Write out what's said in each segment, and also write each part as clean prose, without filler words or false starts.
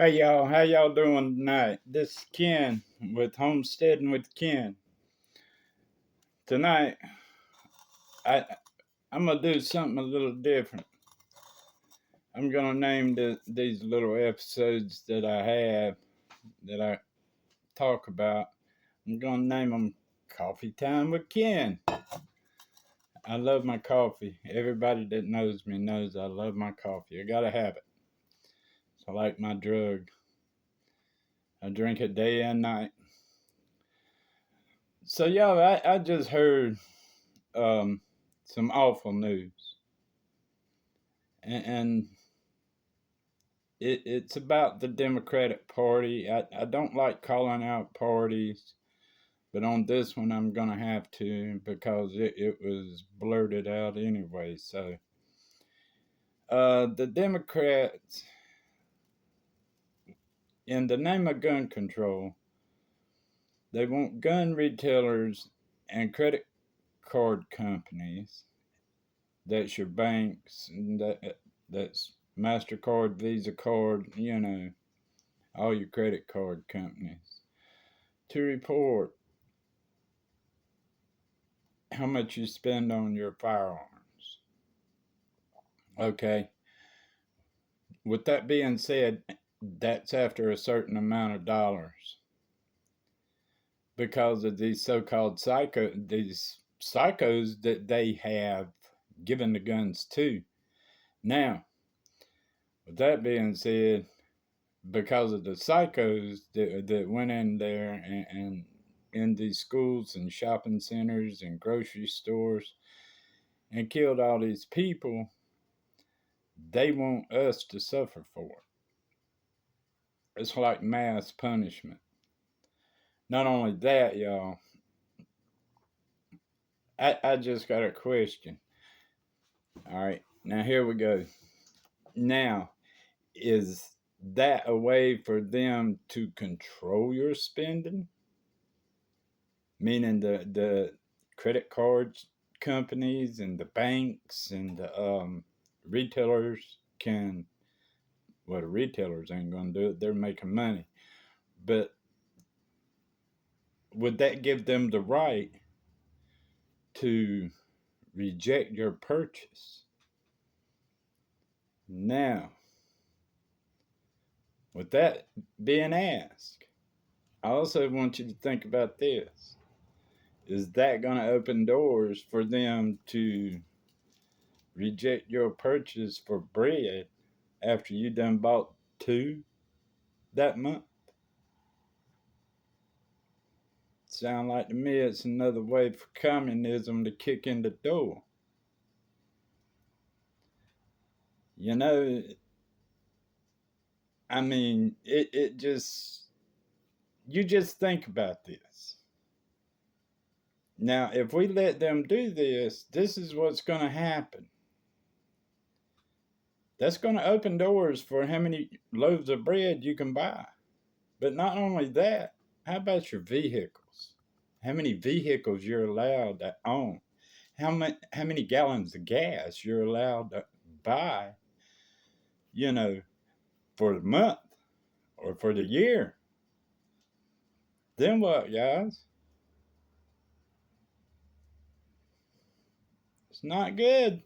Hey y'all, how y'all doing tonight? This is Ken with Homesteading with Ken. Tonight, I I'm gonna do something a little different. I'm gonna name these little episodes that I have that I talk about. I'm gonna name them Coffee Time with Ken. I love my coffee. Everybody that knows me knows I love my coffee. I gotta have it. It's like my drug. I drink it day and night. So y'all, I just heard um, some awful news, and it's about the Democratic Party. I don't like calling out parties, but on this one I'm gonna have to because it was blurted out anyway. So the Democrats, in the name of gun control, they want gun retailers and credit card companies, that's your banks, and that's MasterCard, Visa card, all your credit card companies, to report how much you spend on your firearms. Okay. With that being said, that's after a certain amount of dollars because of these so-called these psychos that they have given the guns to. Now, with that being said, because of the psychos that went in there and in these schools and shopping centers and grocery stores and killed all these people, they want us to suffer for it. It's like mass punishment. Not only that, y'all, I just got a question. All right, now here we go. Now, is that a way for them to control your spending? Meaning the credit cards companies and the banks and the retailers can, well, the retailers ain't gonna do it, they're making money, but would that give them the right to reject your purchase? Now, with that being asked, I also want you to think about this. Is that going to open doors for them to reject your purchase for bread after you done bought two that month? Sound like to me it's another way for communism to kick in the door. You know, I mean, it just, you just think about this. Now, if we let them do this, this is what's going to happen. That's going to open doors for how many loaves of bread you can buy. But not only that, how about your vehicles? How many vehicles you're allowed to own? How many gallons of gas you're allowed to buy, you know, for the month or for the year? Then what, guys? It's not good.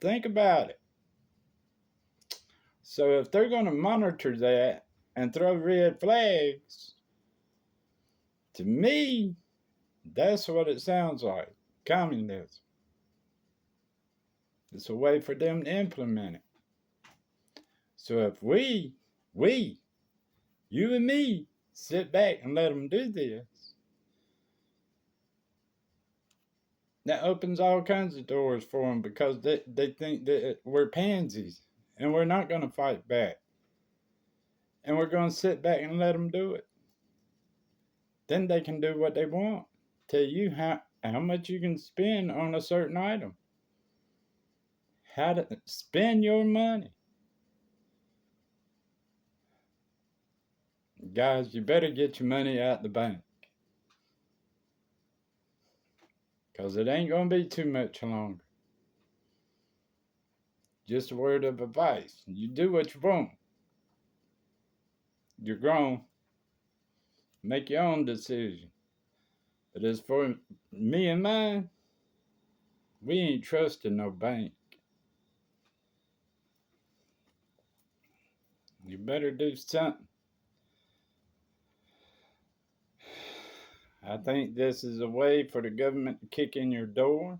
Think about it. So if they're going to monitor that and throw red flags, to me, that's what it sounds like. Communism. It's a way for them to implement it. So if we, you and me, sit back and let them do this, that opens all kinds of doors for them because they think that we're pansies and we're not going to fight back. And we're going to sit back and let them do it. Then they can do what they want. Tell you how much you can spend on a certain item. How to spend your money. Guys, you better get your money out the bank. Because it ain't going to be too much longer. Just a word of advice. You do what you want. You're grown. Make your own decision. But as for me and mine, we ain't trusting no bank. You better do something. I think this is a way for the government to kick in your door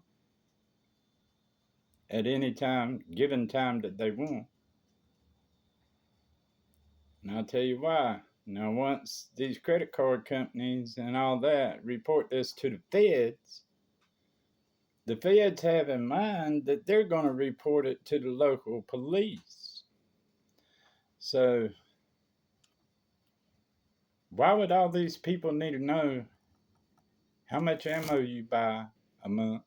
at any time, given time that they want. And I'll tell you why. Now, once these credit card companies and all that report this to the feds have in mind that they're going to report it to the local police. So, why would all these people need to know how much ammo you buy a month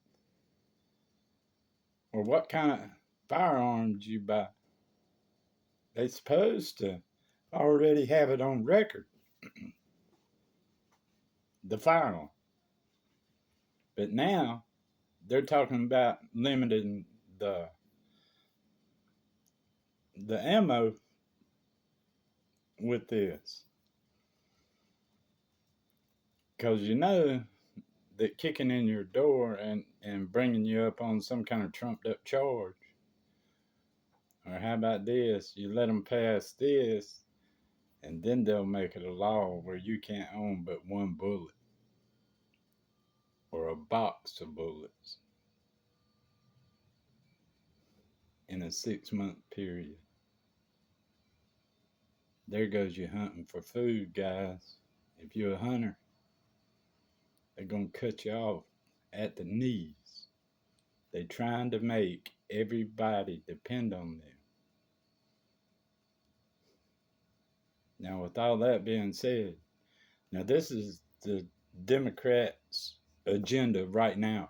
or what kind of firearms you buy? They're supposed to already have it on record, the firearm. But now they're talking about limiting the ammo with this. Because you know that kicking in your door and bringing you up on some kind of trumped up charge, or how about this? You let them pass this, and then they'll make it a law where you can't own but one bullet or a box of bullets in a 6-month period. There goes you hunting for food, guys. If you're a hunter, they're going to cut you off at the knees. They're trying to make everybody depend on them. Now, with all that being said, now this is the Democrats' agenda right now.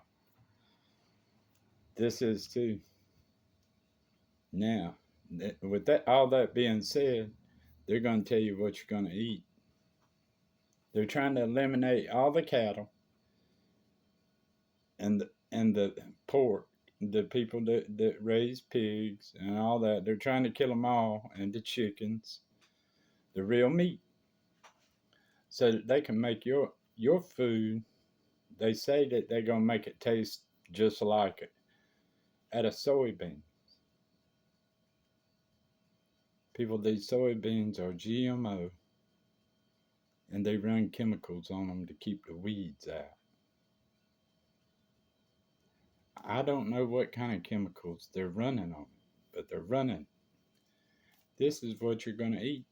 This is too. Now, with that, all that being said, they're going to tell you what you're going to eat. They're trying to eliminate all the cattle and the pork, the people that raise pigs and all that. They're trying to kill them all, and the chickens, the real meat, so that they can make your food. They say that they're going to make it taste just like it at a soybean. People, these soybeans are GMO, and they run chemicals on them to keep the weeds out. I don't know what kind of chemicals they're running on it, but they're running. This is what you're going to eat.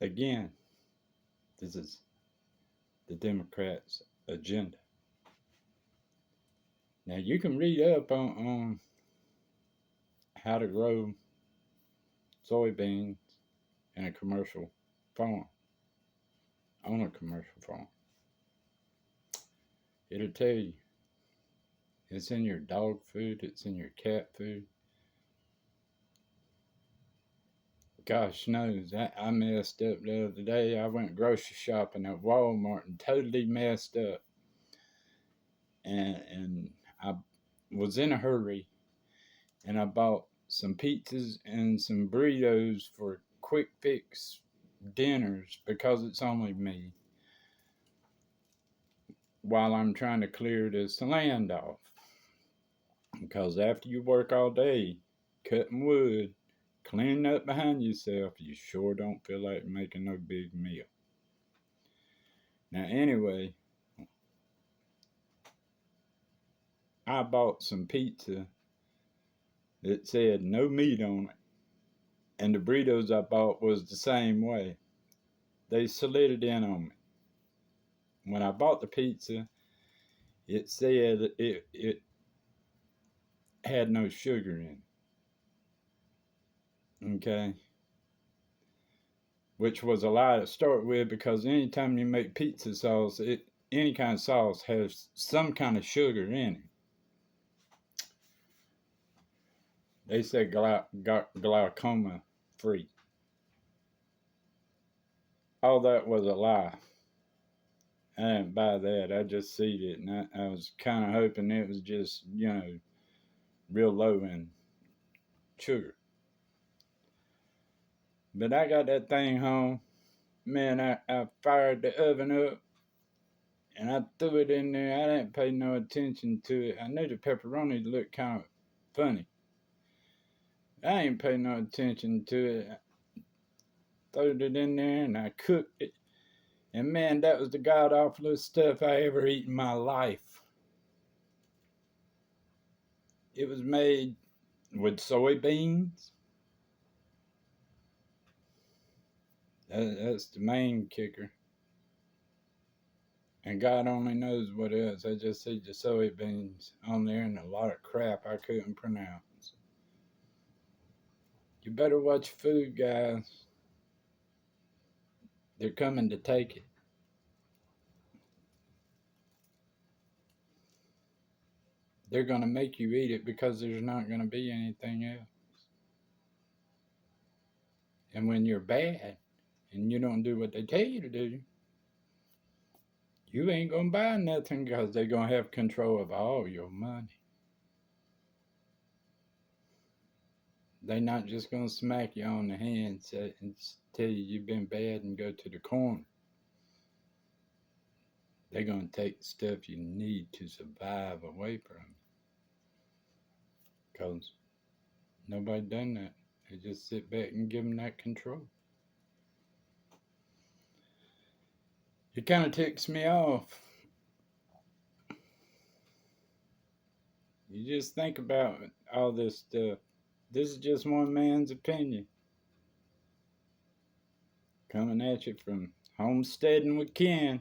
Again, this is the Democrats' agenda. Now, you can read up on how to grow soybeans in a commercial farm, on a commercial farm. It'll tell you. It's in your dog food, it's in your cat food. Gosh knows, I messed up the other day. I went grocery shopping at Walmart and totally messed up. And I was in a hurry, and I bought some pizzas and some burritos for quick fix dinners because it's only me, while I'm trying to clear this land off. Because after you work all day cutting wood, cleaning up behind yourself, you sure don't feel like making no big meal. Now, anyway, I bought some pizza that said no meat on it, and the burritos I bought was the same way. They slid it in on me. When I bought the pizza, it said it had no sugar in it. Okay? Which was a lie to start with, because anytime you make pizza sauce, any kind of sauce has some kind of sugar in it. They said glaucoma free. All that was a lie. I didn't buy that. I just seed it, and I was kind of hoping it was just, real low in sugar. But I got that thing home. Man, I fired the oven up and I threw it in there. I didn't pay no attention to it. I knew the pepperoni looked kind of funny. I ain't pay no attention to it. Threw it in there and I cooked it. And man, that was the god awfulest stuff I ever eat in my life. It was made with soybeans. That's the main kicker. And God only knows what else. I just see the soybeans on there and a lot of crap I couldn't pronounce. You better watch food, guys. They're coming to take it. They're going to make you eat it because there's not going to be anything else. And when you're bad and you don't do what they tell you to do, you ain't going to buy nothing because they're going to have control of all your money. They're not just going to smack you on the hand and tell you you've been bad and go to the corner. They're going to take the stuff you need to survive away from you. Because nobody done that. They just sit back and give them that control. It kind of ticks me off. You just think about all this stuff. This is just one man's opinion. Coming at you from Homesteading with Ken.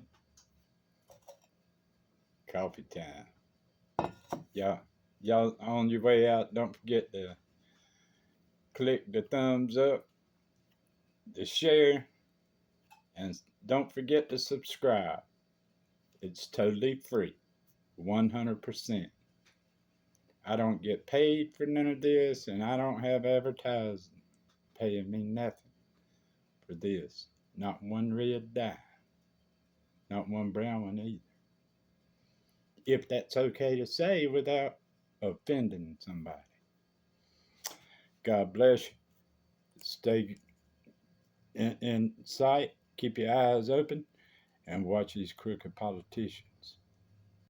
Coffee time. Y'all on your way out, don't forget to click the thumbs up, the share, and don't forget to subscribe. It's totally free, 100%. I don't get paid for none of this, and I don't have advertising paying me nothing for this. Not one red dime, not one brown one either. If that's okay to say without offending somebody. God bless you. Stay in sight, keep your eyes open, and watch these crooked politicians.